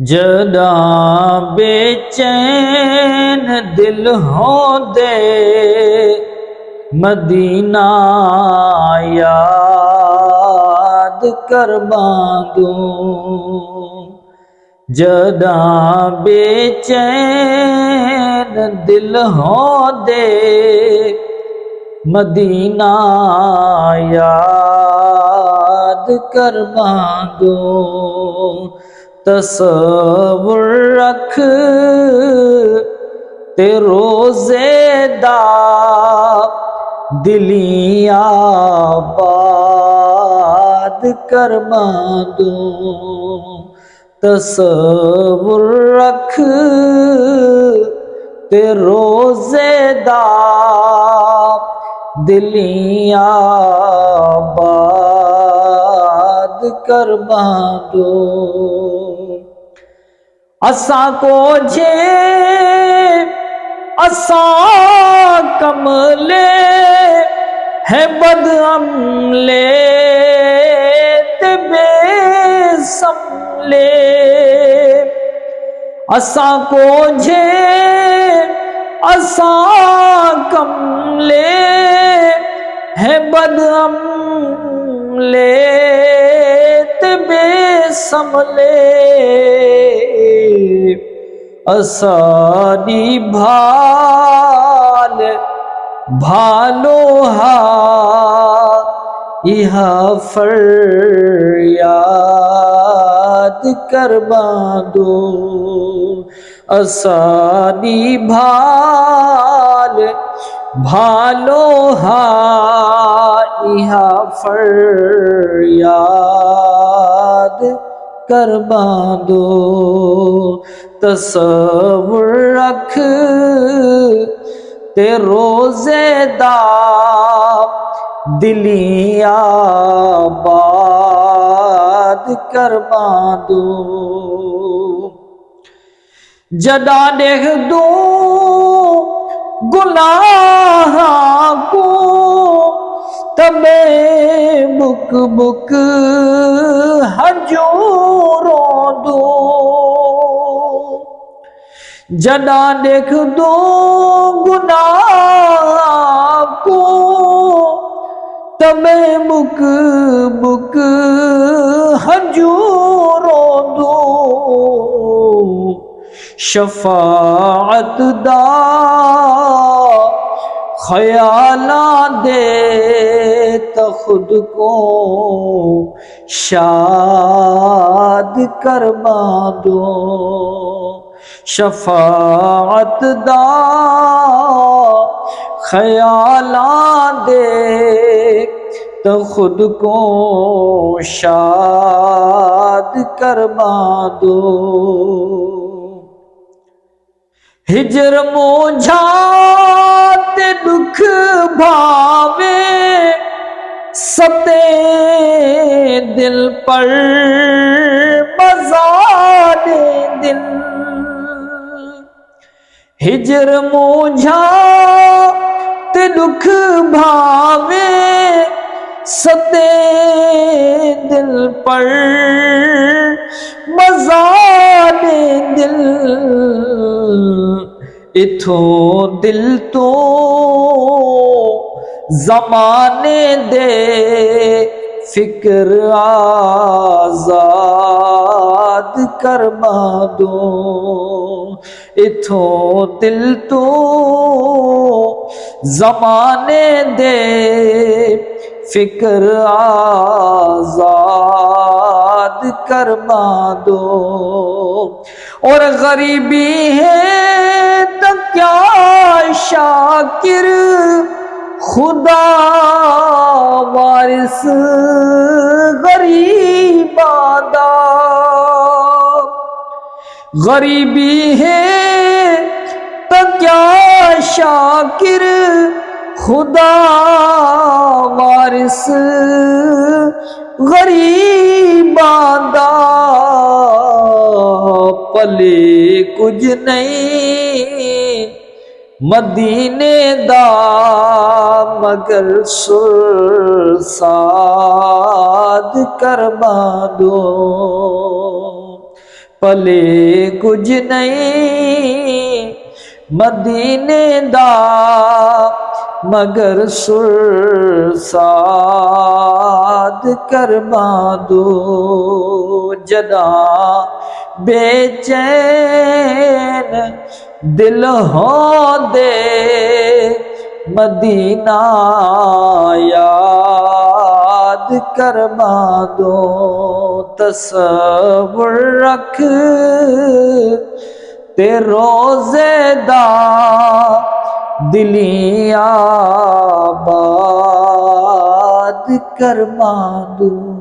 جداں بے چین دل ہو دے مدینہ یاد کر باندوں، جداں بے چین دل ہو دے مدینہ یاد کر باندوں، تصور رکھ تے روزے دا دلی آباد کر باندوں، تصور رکھ تے روزے دا دلی آباد کر باندوں، اساں کو جے اساں کملے ہے بد عملے تے بے سملے، اساں کو جے اساں کملے ہے بد عملے تے بے سملے، اسانی بھال بھالو ہا یہاں فریاد کر باندوں، اسانی بھال بھالو ہا یہاں فریاد کر باندوں، تصور رکھ تے روزے دا دلی آباد کر باندوں، جداں دیکھ دوں گناہاں کو تبے بک بک ہجوروں دوں، جداں دیکھ دوں گناہاں کو تبے بک بک ہجوروں دوں، شفاعت دا خیالاں دے تو خود کو شاد کر باندوں، شفاعت دا خیالاں دے تو خود کو شاد کر باندوں، ہجر موجھا تے دکھ بھاوے ستے دل پر مزاد دل، ہجر موجھا تے دکھ بھاوے ستے دل پر مزاد دل، اتھوں دل تو زمانے دے فکر آزاد کر باندوں، اتھوں دل تو زمانے دے فکر آزاد کر باندوں، اور غریبی ہے تو کیا شاکر خدا وارث غریباں دا، غریبی ہے تو کیا شاکر خدا وارث غریباں دا، پلے کچھ نہیں مدینے دا مگر سرساد کر باندوں، پلے کچھ نہیں مدینے دا مگر سرساد کرما دو جدا بے چین دل ہو دے مدینہ یاد کرما دو تصور رکھ تے روزے دا دلی آباد کرما دو